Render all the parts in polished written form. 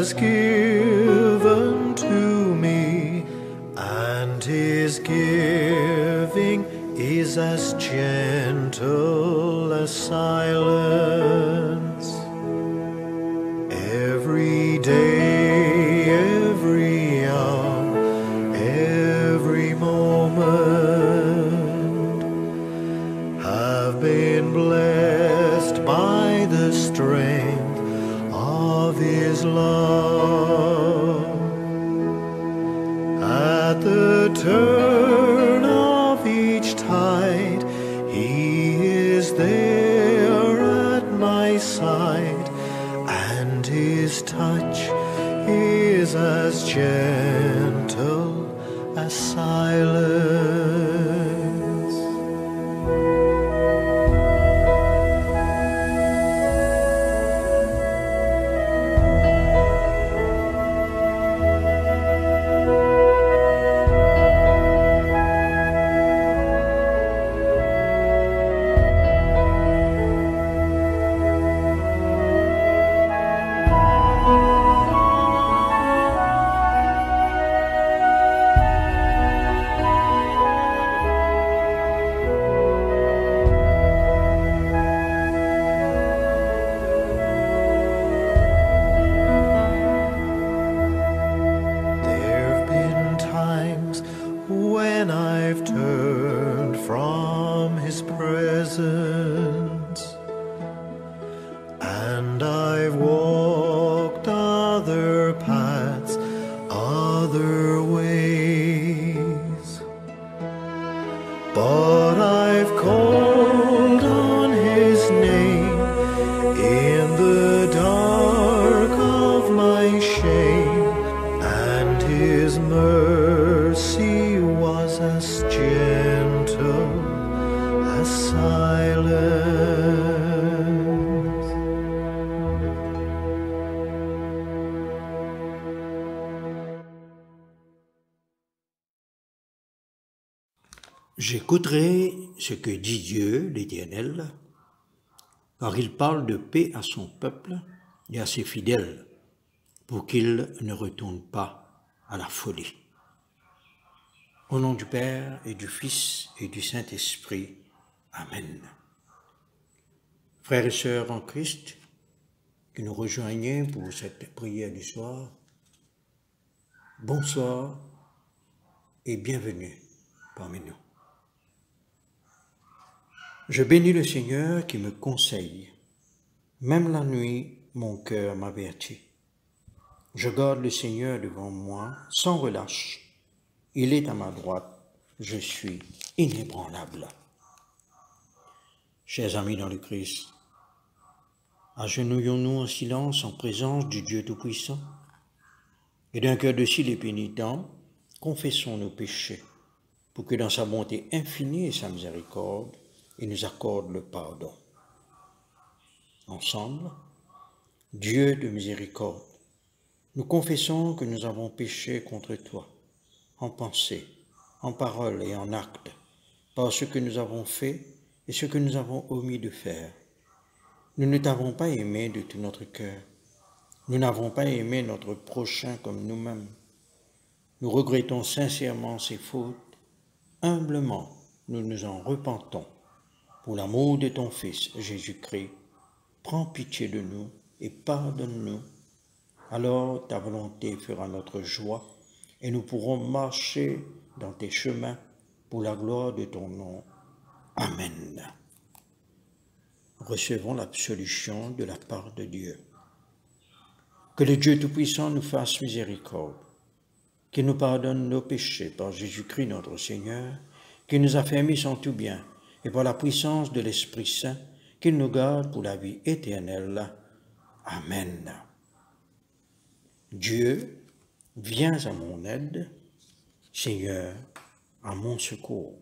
has given to me, and his giving is as gentle as silence. Every day, every hour, every moment have been blessed by the strength of his love. At the turn of each tide, he is there at my side, and his touch is as gentle as silence. When I've turned from his presence, and I've walked other paths, other ways, but I've called on his name in the dark of my shame, and his mercy was as gentle as silence. J'écouterai ce que dit Dieu, l'Éternel, car il parle de paix à son peuple et à ses fidèles, pour qu'ils ne retournent pas à la folie. Au nom du Père et du Fils et du Saint-Esprit. Amen. Frères et sœurs en Christ, qui nous rejoignez pour cette prière du soir, bonsoir et bienvenue parmi nous. Je bénis le Seigneur qui me conseille. Même la nuit, mon cœur m'avertit. Je garde le Seigneur devant moi sans relâche. Il est à ma droite, je suis inébranlable. Chers amis dans le Christ, agenouillons-nous en silence en présence du Dieu Tout-Puissant et d'un cœur docile et pénitent, confessons nos péchés pour que dans sa bonté infinie et sa miséricorde, il nous accorde le pardon. Ensemble, Dieu de miséricorde, nous confessons que nous avons péché contre toi, en pensée, en parole et en acte, par ce que nous avons fait et ce que nous avons omis de faire. Nous ne t'avons pas aimé de tout notre cœur. Nous n'avons pas aimé notre prochain comme nous-mêmes. Nous regrettons sincèrement ces fautes. Humblement, nous nous en repentons. Pour l'amour de ton Fils, Jésus-Christ, prends pitié de nous et pardonne-nous. Alors ta volonté fera notre joie et nous pourrons marcher dans tes chemins pour la gloire de ton nom. Amen. Recevons l'absolution de la part de Dieu. Que le Dieu Tout-Puissant nous fasse miséricorde, qu'il nous pardonne nos péchés par Jésus-Christ notre Seigneur, qu'il nous affermisse en tout bien, et par la puissance de l'Esprit Saint, qu'il nous garde pour la vie éternelle. Amen. Dieu, viens à mon aide, Seigneur, à mon secours.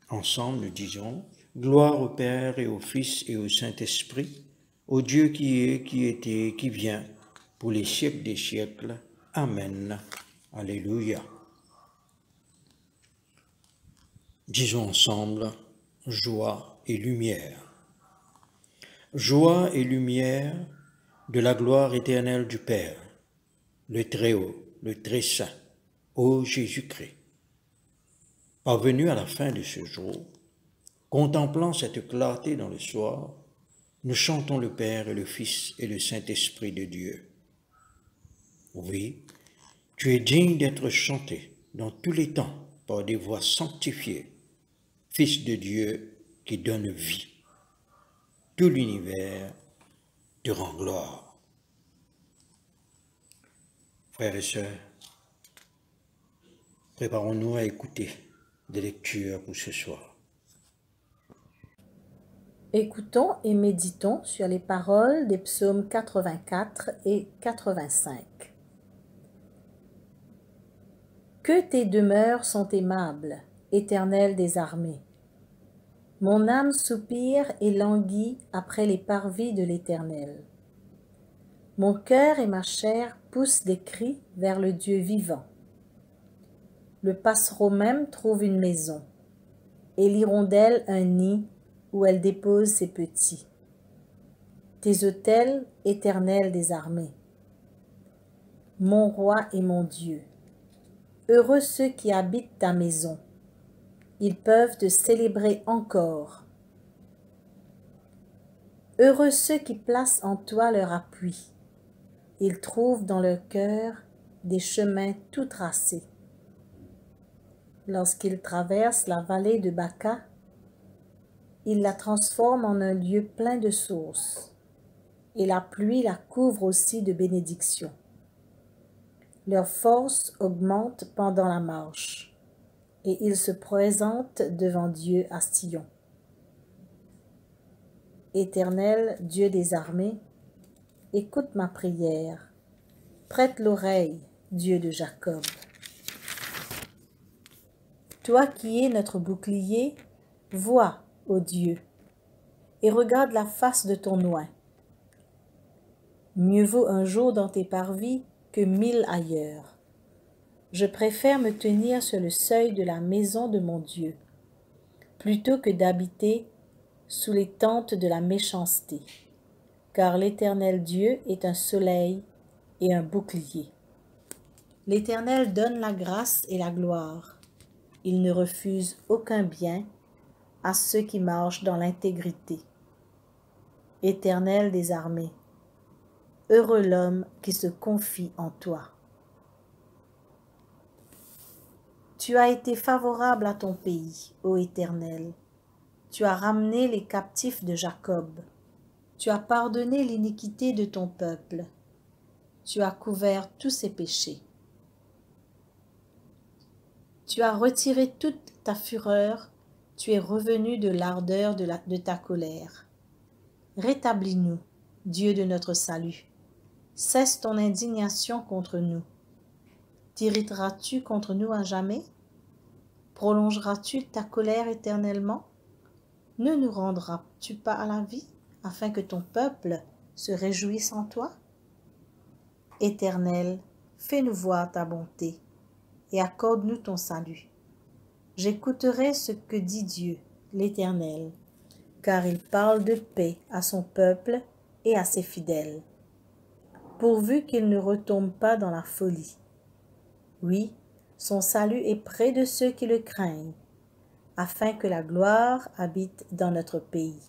Ensemble, nous disons, gloire au Père et au Fils et au Saint-Esprit, au Dieu qui est, qui était, qui vient, pour les siècles des siècles. Amen. Alléluia. Disons ensemble, joie et lumière. Joie et lumière, de la gloire éternelle du Père, le Très-Haut, le Très-Saint, ô Jésus-Christ. Parvenus à la fin de ce jour, contemplant cette clarté dans le soir, nous chantons le Père et le Fils et le Saint-Esprit de Dieu. Oui, tu es digne d'être chanté dans tous les temps par des voix sanctifiées, Fils de Dieu qui donne vie. Tout l'univers te rend gloire. Frères et sœurs, préparons-nous à écouter des lectures pour ce soir. Écoutons et méditons sur les paroles des psaumes 84 et 85. Que tes demeures sont aimables, Éternel des armées. Mon âme soupire et languit après les parvis de l'Éternel. Mon cœur et ma chair poussent des cris vers le Dieu vivant. Le passereau même trouve une maison, et l'hirondelle un nid où elle dépose ses petits. Tes autels, Éternel des armées. Mon roi et mon Dieu. Heureux ceux qui habitent ta maison. Ils peuvent te célébrer encore. Heureux ceux qui placent en toi leur appui. Ils trouvent dans leur cœur des chemins tout tracés. Lorsqu'ils traversent la vallée de Baca, ils la transforment en un lieu plein de sources, et la pluie la couvre aussi de bénédictions. Leur force augmente pendant la marche, et ils se présentent devant Dieu à Sion. Éternel, Dieu des armées, écoute ma prière, prête l'oreille, Dieu de Jacob. Toi qui es notre bouclier, vois, ô Dieu, et regarde la face de ton oint. Mieux vaut un jour dans tes parvis que 1000 ailleurs. Je préfère me tenir sur le seuil de la maison de mon Dieu, plutôt que d'habiter sous les tentes de la méchanceté, car l'Éternel Dieu est un soleil et un bouclier. L'Éternel donne la grâce et la gloire. Il ne refuse aucun bien à ceux qui marchent dans l'intégrité. Éternel des armées, heureux l'homme qui se confie en toi. Tu as été favorable à ton pays, ô Éternel. Tu as ramené les captifs de Jacob. Tu as pardonné l'iniquité de ton peuple. Tu as couvert tous ses péchés. Tu as retiré toute ta fureur. Tu es revenu de l'ardeur de ta colère. Rétablis-nous, Dieu de notre salut. Cesse ton indignation contre nous. T'irriteras-tu contre nous à jamais? Prolongeras-tu ta colère éternellement? Ne nous rendras-tu pas à la vie, afin que ton peuple se réjouisse en toi? Éternel, fais-nous voir ta bonté, et accorde-nous ton salut. J'écouterai ce que dit Dieu, l'Éternel, car il parle de paix à son peuple et à ses fidèles, pourvu qu'il ne retombe pas dans la folie. Oui, son salut est près de ceux qui le craignent, afin que la gloire habite dans notre pays.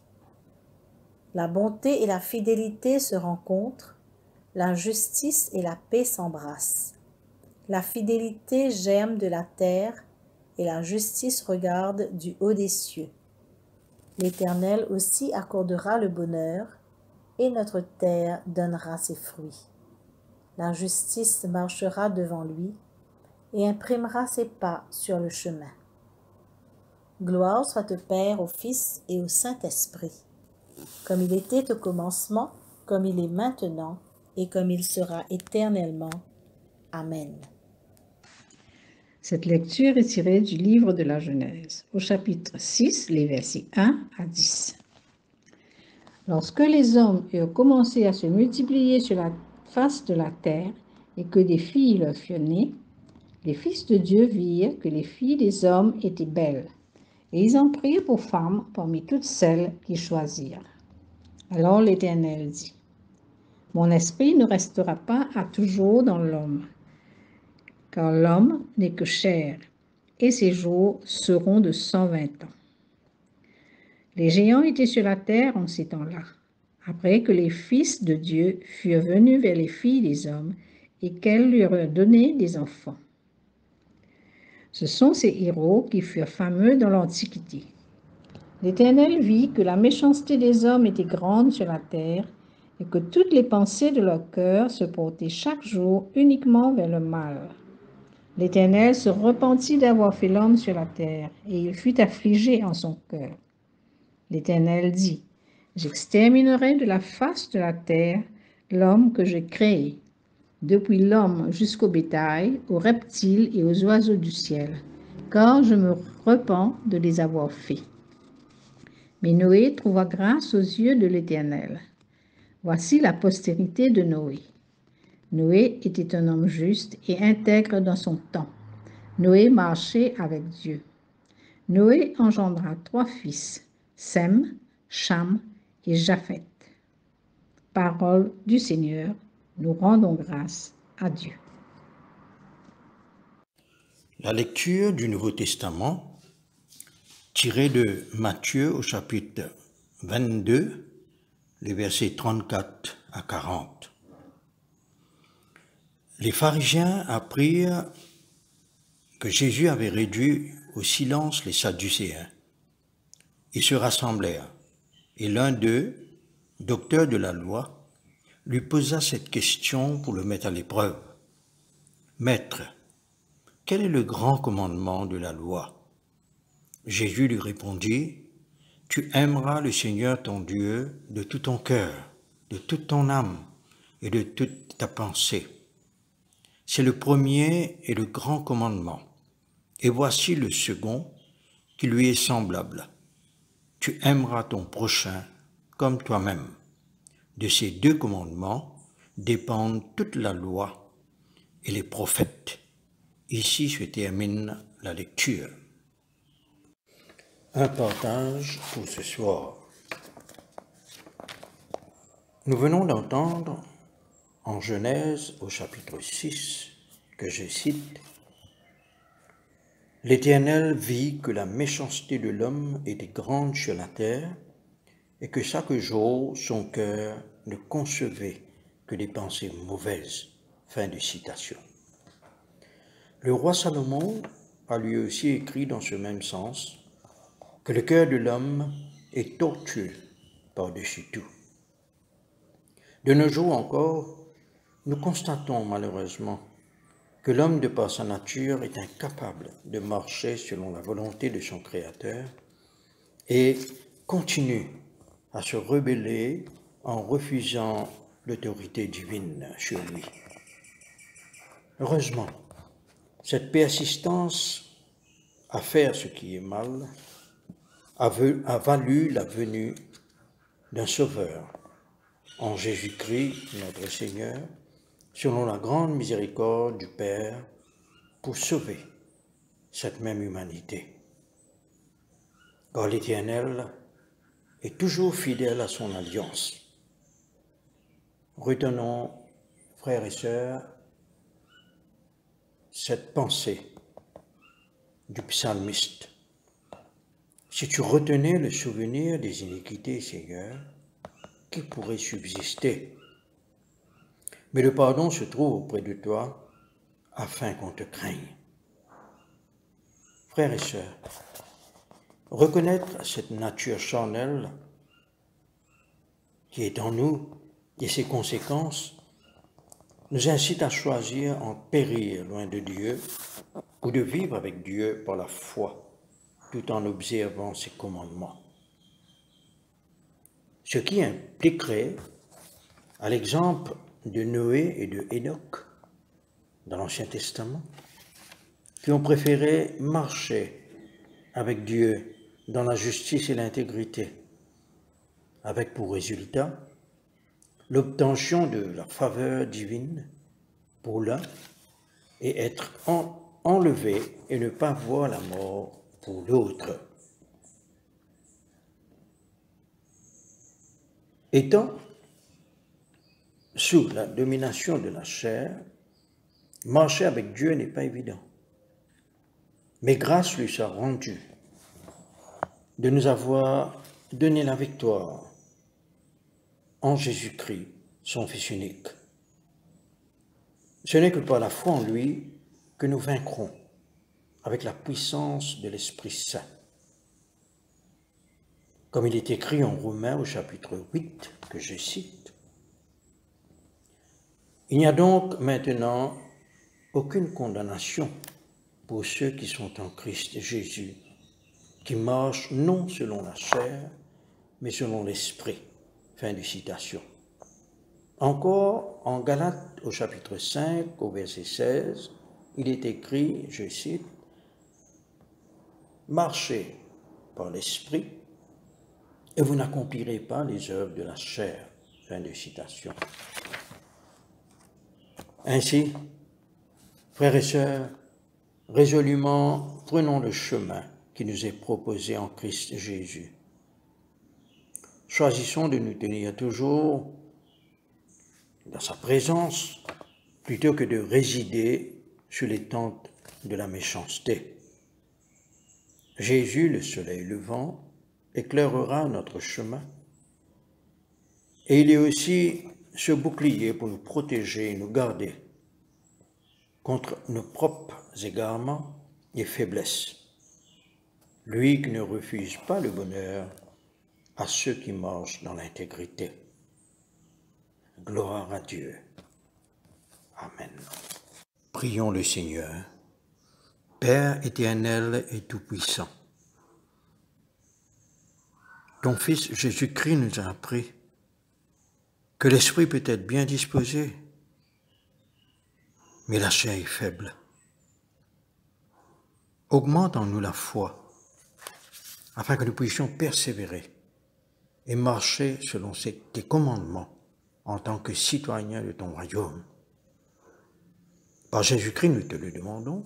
La bonté et la fidélité se rencontrent, la justice et la paix s'embrassent. La fidélité germe de la terre, et la justice regarde du haut des cieux. L'Éternel aussi accordera le bonheur, et notre terre donnera ses fruits. La justice marchera devant lui, et imprimera ses pas sur le chemin. Gloire soit au Père, au Fils et au Saint-Esprit, comme il était au commencement, comme il est maintenant, et comme il sera éternellement. Amen. Cette lecture est tirée du livre de la Genèse, au chapitre 6, les versets 1 à 10. Lorsque les hommes eurent commencé à se multiplier sur la face de la terre et que des filles leur furent nées, les fils de Dieu virent que les filles des hommes étaient belles, et ils en prirent pour femmes parmi toutes celles qu'ils choisirent. Alors l'Éternel dit, Mon esprit ne restera pas à toujours dans l'homme, car l'homme n'est que chair, et ses jours seront de 120 ans. Les géants étaient sur la terre en ces temps-là, après que les fils de Dieu furent venus vers les filles des hommes et qu'elles leur eurent donné des enfants. Ce sont ces héros qui furent fameux dans l'Antiquité. L'Éternel vit que la méchanceté des hommes était grande sur la terre et que toutes les pensées de leur cœur se portaient chaque jour uniquement vers le mal. L'Éternel se repentit d'avoir fait l'homme sur la terre et il fut affligé en son cœur. L'Éternel dit, « J'exterminerai de la face de la terre l'homme que j'ai créé, depuis l'homme jusqu'au bétail, aux reptiles et aux oiseaux du ciel, car je me repens de les avoir faits. » Mais Noé trouva grâce aux yeux de l'Éternel. Voici la postérité de Noé. Noé était un homme juste et intègre dans son temps. Noé marchait avec Dieu. Noé engendra 3 fils, Sem, Cham et Japheth. Parole du Seigneur, nous rendons grâce à Dieu. La lecture du Nouveau Testament, tirée de Matthieu au chapitre 22, les versets 34 à 40. Les pharisiens apprirent que Jésus avait réduit au silence les Sadducéens. Ils se rassemblèrent, et l'un d'eux, docteur de la loi, lui posa cette question pour le mettre à l'épreuve. « Maître, quel est le grand commandement de la loi ?» Jésus lui répondit, « Tu aimeras le Seigneur ton Dieu de tout ton cœur, de toute ton âme et de toute ta pensée. C'est le premier et le grand commandement. Et voici le second qui lui est semblable. Tu aimeras ton prochain comme toi-même. De ces 2 commandements dépendent toute la loi et les prophètes. » Ici se termine la lecture. Un partage pour ce soir. Nous venons d'entendre en Genèse au chapitre 6, que je cite, « L'Éternel vit que la méchanceté de l'homme était grande sur la terre et que chaque jour son cœur ne concevait que des pensées mauvaises. » Fin de citation. Le roi Salomon a lui aussi écrit dans ce même sens que le cœur de l'homme est tortueux par-dessus tout. De nos jours encore, nous constatons malheureusement que l'homme de par sa nature est incapable de marcher selon la volonté de son Créateur et continue à se rebeller en refusant l'autorité divine sur lui. Heureusement, cette persistance à faire ce qui est mal a valu la venue d'un Sauveur, en Jésus-Christ, notre Seigneur, selon la grande miséricorde du Père, pour sauver cette même humanité. Car l'Éternel est toujours fidèle à son alliance. Retenons, frères et sœurs, cette pensée du psalmiste. Si tu retenais le souvenir des iniquités, Seigneur, qui pourrait subsister? Mais le pardon se trouve auprès de toi, afin qu'on te craigne. Frères et sœurs, reconnaître cette nature charnelle qui est en nous et ses conséquences nous incite à choisir en périr loin de Dieu ou de vivre avec Dieu par la foi, tout en observant ses commandements. Ce qui impliquerait, à l'exemple de Noé et de Hénoch dans l'Ancien Testament, qui ont préféré marcher avec Dieu dans la justice et l'intégrité, avec pour résultat l'obtention de la faveur divine pour l'un et être enlevé et ne pas voir la mort pour l'autre. Étant sous la domination de la chair, marcher avec Dieu n'est pas évident. Mais grâce lui soit rendue de nous avoir donné la victoire en Jésus-Christ, son Fils unique. Ce n'est que par la foi en lui que nous vaincrons avec la puissance de l'Esprit Saint. Comme il est écrit en Romains au chapitre 8, que je cite, « Il n'y a donc maintenant aucune condamnation pour ceux qui sont en Christ Jésus, qui marchent non selon la chair, mais selon l'Esprit. » Fin de citation. Encore, en Galates au chapitre 5, au verset 16, il est écrit, je cite, « Marchez par l'Esprit, et vous n'accomplirez pas les œuvres de la chair. » Fin de citation. Ainsi, frères et sœurs, résolument prenons le chemin qui nous est proposé en Christ Jésus. Choisissons de nous tenir toujours dans sa présence plutôt que de résider sur les tentes de la méchanceté. Jésus, le soleil levant, éclairera notre chemin et il est aussi ce bouclier pour nous protéger et nous garder contre nos propres égarements et faiblesses. Lui qui ne refuse pas le bonheur à ceux qui marchent dans l'intégrité. Gloire à Dieu. Amen. Prions le Seigneur. Père éternel et tout-puissant, ton Fils Jésus-Christ nous a appris que l'esprit peut être bien disposé, mais la chair est faible. Augmente en nous la foi, afin que nous puissions persévérer et marcher selon tes commandements en tant que citoyens de ton royaume. Par Jésus-Christ, nous te le demandons,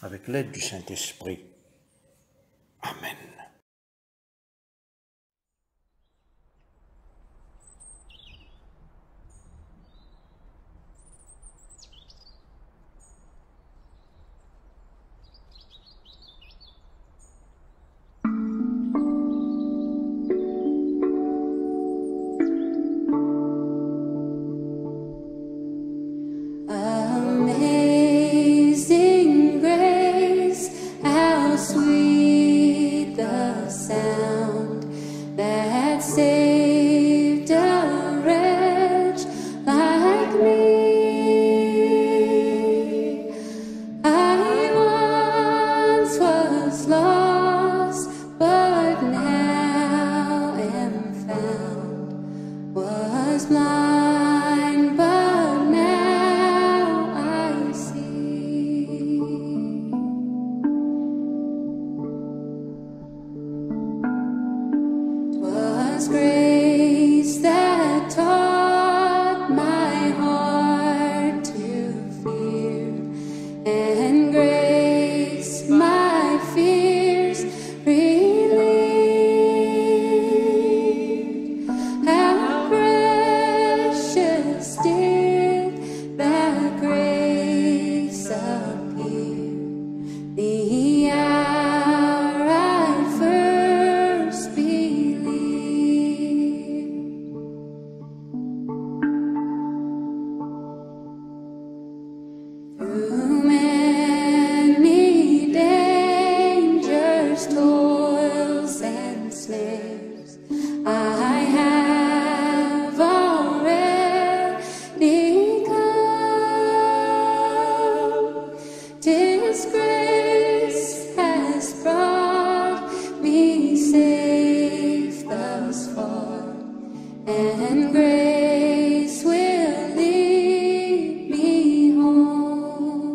avec l'aide du Saint-Esprit. Amen. Amazing grace, how sweet the sound that saved a wretch like me. I once was lost, but now am found, was blind, but now I see. 'Twas grace that taught my heart to fear, and grace my fears relieved. How precious did that grace appear, the hour I first believed. Through many dangers, toils, and snares, I have already come. 'Tis grace has brought me safe thus far, and grace will lead me home.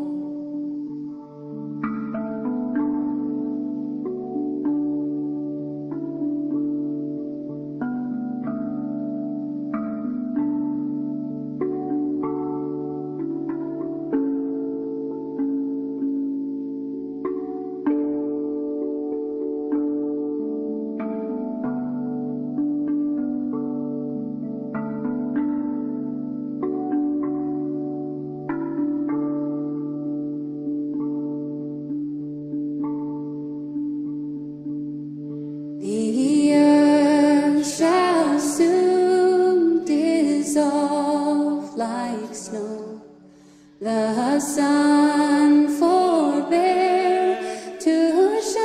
the sun forbear to shine,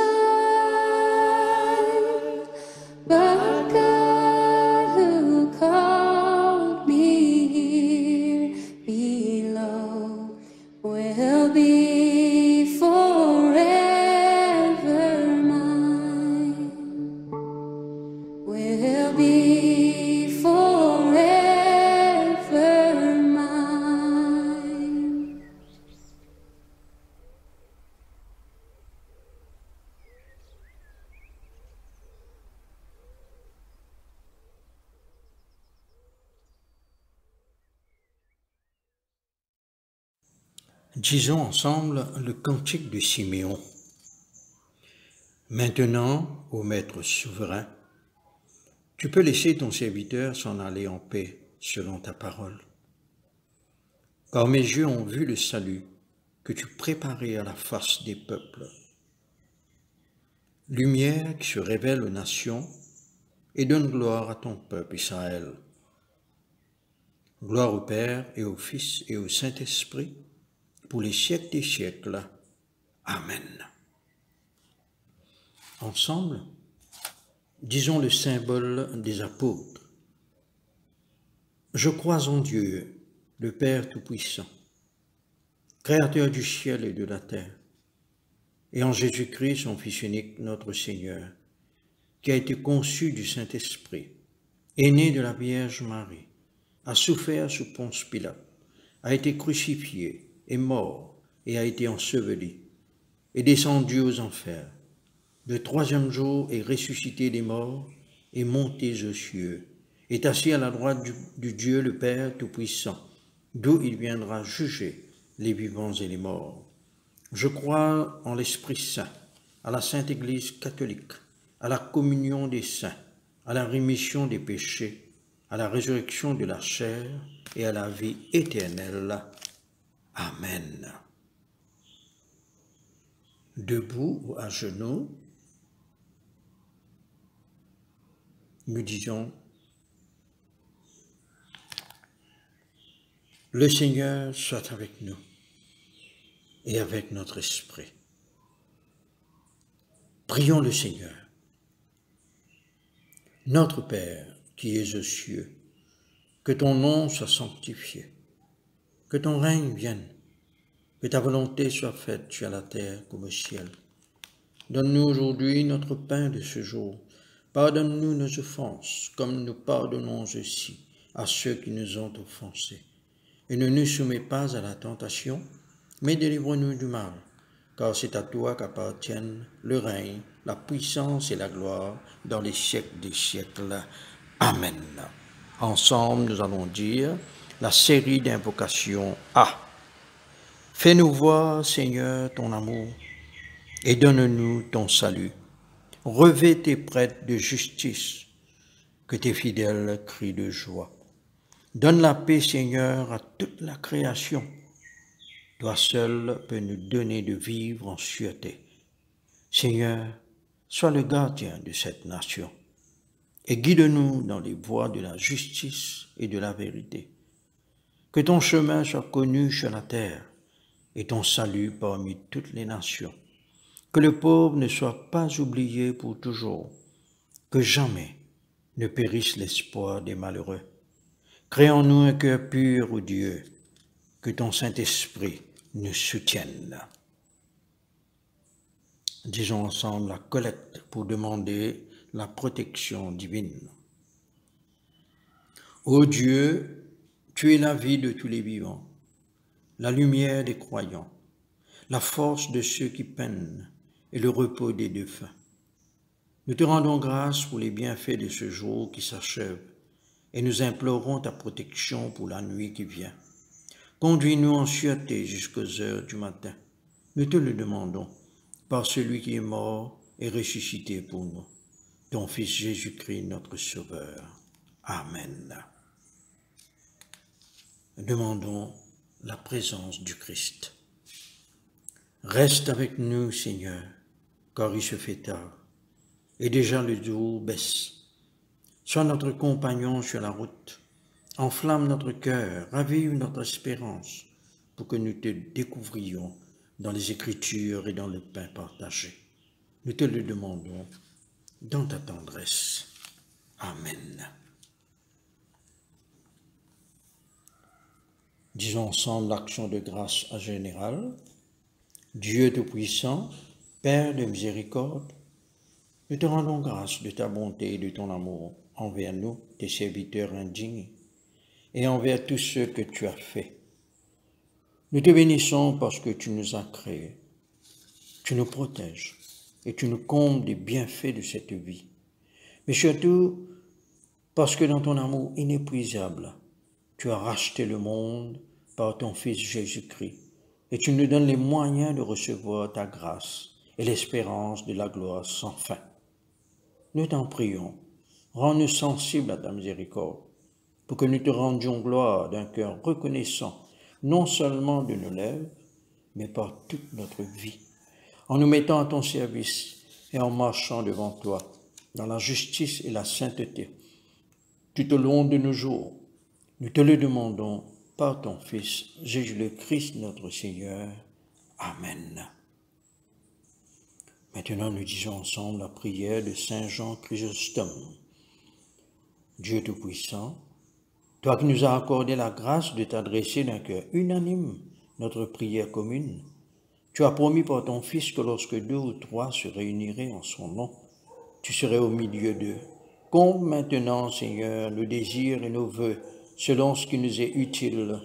but God who called me here below will be forever mine, will be forever mine. Disons ensemble le cantique de Siméon. Maintenant, ô Maître souverain, tu peux laisser ton serviteur s'en aller en paix selon ta parole. Car mes yeux ont vu le salut que tu préparais à la face des peuples. Lumière qui se révèle aux nations et donne gloire à ton peuple Israël. Gloire au Père et au Fils et au Saint-Esprit, pour les siècles des siècles. Amen. Ensemble, disons le symbole des apôtres. Je crois en Dieu, le Père Tout-Puissant, Créateur du ciel et de la terre, et en Jésus-Christ, son Fils unique, notre Seigneur, qui a été conçu du Saint-Esprit, est né de la Vierge Marie, a souffert sous Ponce Pilate, a été crucifié, est mort et a été enseveli, est descendu aux enfers. Le troisième jour est ressuscité des morts, est monté aux cieux, est assis à la droite du Dieu le Père Tout-Puissant, d'où il viendra juger les vivants et les morts. Je crois en l'Esprit Saint, à la Sainte Église catholique, à la communion des saints, à la rémission des péchés, à la résurrection de la chair et à la vie éternelle. Amen. Debout ou à genoux, nous disons: le Seigneur soit avec nous et avec notre esprit. Prions le Seigneur. Notre Père qui es aux cieux, que ton nom soit sanctifié, que ton règne vienne, que ta volonté soit faite sur la terre comme au ciel. Donne-nous aujourd'hui notre pain de ce jour. Pardonne-nous nos offenses, comme nous pardonnons aussi à ceux qui nous ont offensés. Et ne nous soumets pas à la tentation, mais délivre-nous du mal, car c'est à toi qu'appartiennent le règne, la puissance et la gloire dans les siècles des siècles. Amen. Ensemble, nous allons dire la série d'invocations A. Fais-nous voir, Seigneur, ton amour, et donne-nous ton salut. Revêt tes prêtres de justice, que tes fidèles crient de joie. Donne la paix, Seigneur, à toute la création. Toi seul peux nous donner de vivre en sûreté. Seigneur, sois le gardien de cette nation, et guide-nous dans les voies de la justice et de la vérité. Que ton chemin soit connu sur la terre, et ton salut parmi toutes les nations. Que le pauvre ne soit pas oublié pour toujours, que jamais ne périsse l'espoir des malheureux. Crée en nous un cœur pur, ô Dieu, que ton Saint-Esprit nous soutienne. Disons ensemble la collecte pour demander la protection divine. Ô Dieu, tu es la vie de tous les vivants, la lumière des croyants, la force de ceux qui peinent et le repos des défunts. Nous te rendons grâce pour les bienfaits de ce jour qui s'achève et nous implorons ta protection pour la nuit qui vient. Conduis-nous en sûreté jusqu'aux heures du matin. Nous te le demandons par celui qui est mort et ressuscité pour nous, ton Fils Jésus-Christ, notre Sauveur. Amen. Demandons la présence du Christ. Reste avec nous, Seigneur, car il se fait tard, et déjà le jour baisse. Sois notre compagnon sur la route, enflamme notre cœur, ravive notre espérance, pour que nous te découvrions dans les Écritures et dans le pain partagé. Nous te le demandons dans ta tendresse. Amen. Disons ensemble l'action de grâce à générale. Dieu Tout-Puissant, Père de miséricorde, nous te rendons grâce de ta bonté et de ton amour envers nous, tes serviteurs indignes, et envers tous ceux que tu as faits. Nous te bénissons parce que tu nous as créés, tu nous protèges et tu nous combles des bienfaits de cette vie. Mais surtout parce que dans ton amour inépuisable, tu as racheté le monde par ton Fils Jésus-Christ et tu nous donnes les moyens de recevoir ta grâce et l'espérance de la gloire sans fin. Nous t'en prions, rends-nous sensibles à ta miséricorde pour que nous te rendions gloire d'un cœur reconnaissant non seulement de nos lèvres, mais par toute notre vie, en nous mettant à ton service et en marchant devant toi dans la justice et la sainteté tout au long de nos jours. Nous te le demandons par ton Fils, Jésus le Christ, notre Seigneur. Amen. Maintenant, nous disons ensemble la prière de Saint Jean Chrysostome. Dieu Tout-Puissant, toi qui nous as accordé la grâce de t'adresser d'un cœur unanime notre prière commune, tu as promis par ton Fils que lorsque 2 ou 3 se réuniraient en son nom, tu serais au milieu d'eux. Comble maintenant, Seigneur, nos désirs et nos vœux, selon ce qui nous est utile.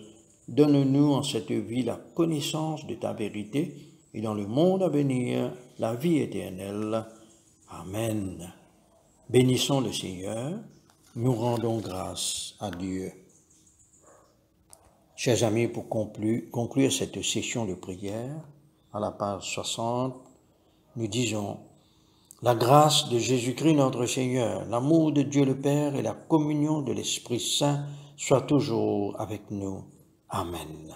Donne-nous en cette vie la connaissance de ta vérité et dans le monde à venir, la vie éternelle. Amen. Bénissons le Seigneur, nous rendons grâce à Dieu. Chers amis, pour conclure cette session de prière, à la page 60, nous disons: la grâce de Jésus-Christ notre Seigneur, l'amour de Dieu le Père et la communion de l'Esprit Saint soient toujours avec nous. Amen.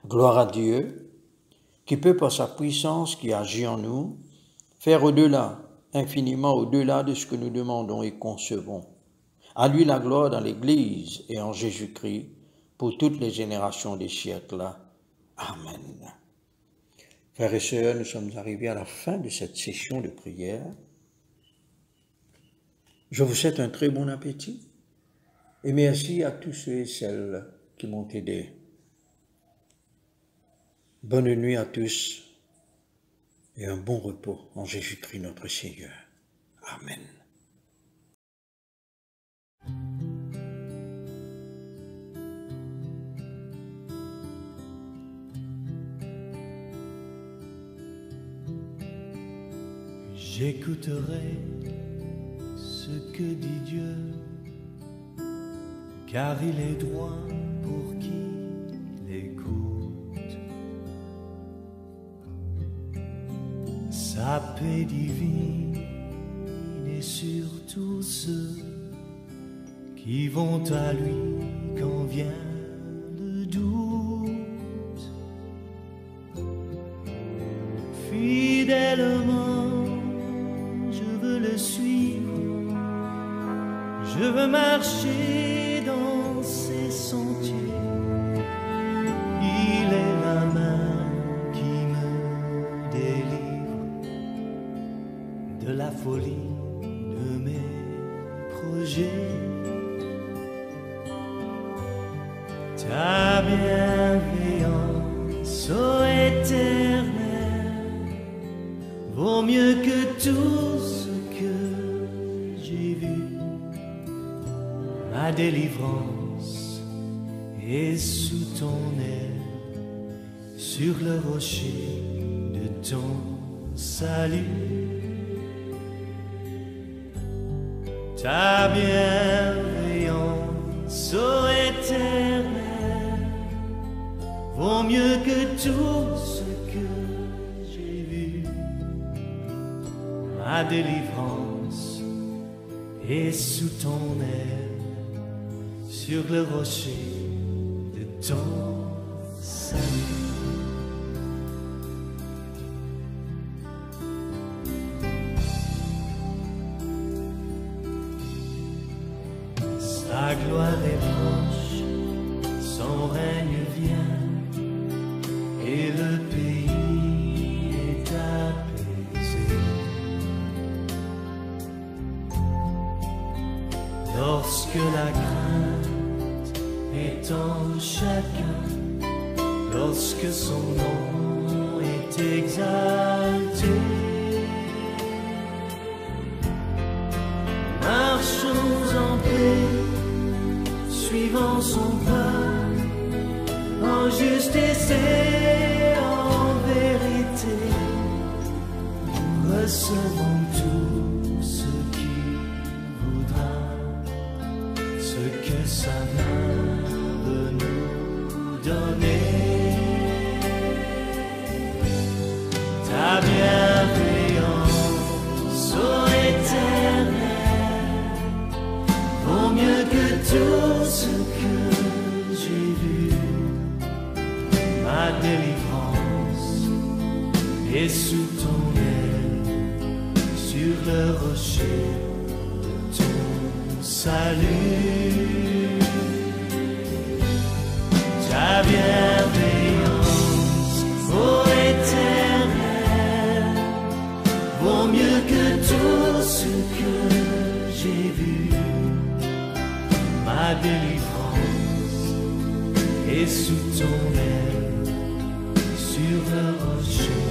Gloire à Dieu, qui peut par sa puissance qui agit en nous, faire au-delà, infiniment au-delà de ce que nous demandons et concevons. À lui la gloire dans l'Église et en Jésus-Christ, pour toutes les générations des siècles. Amen. Frères et sœurs, nous sommes arrivés à la fin de cette session de prière. Je vous souhaite un très bon appétit et merci à tous ceux et celles qui m'ont aidé. Bonne nuit à tous et un bon repos en Jésus-Christ notre Seigneur. Amen. J'écouterai ce que dit Dieu, car il est droit pour qui l'écoute. Sa paix divine est sur tous ceux qui vont à lui quand vient le doute. Fidèlement le suivre, je veux marcher dans ses sentiers. Il est la main qui me délivre de la folie de mes projets. Ta bienveillance, ô Éternel, vaut mieux que tout ce que j'ai vu. Ma délivrance est sous ton aile, sur le rocher de ton salut. Ta bienveillance, ô Éternel, vaut mieux que tout ce que j'ai vu. Ma délivrance est sous ton aile, sur le rocher de ton salut. Sa gloire est proche, son règne vient, et le pays est apaisé. Lorsque la crainte est en chacun, lorsque son nom est exalté, marchons en paix, suivant son pas, en justice et en vérité. Recevons tout ce qu'il voudra, ce que sa main veut nous donner. Ta bienveillance, ô Éternel, vaut mieux que tout ce que j'ai vu. Ma délivrance est sous ton aile, sur le rocher de ton salut. Ta bienveillance, ô Éternel, vaut mieux que tout ce que j'ai vu. Ma délivrance est sous ton aile, sur le rocher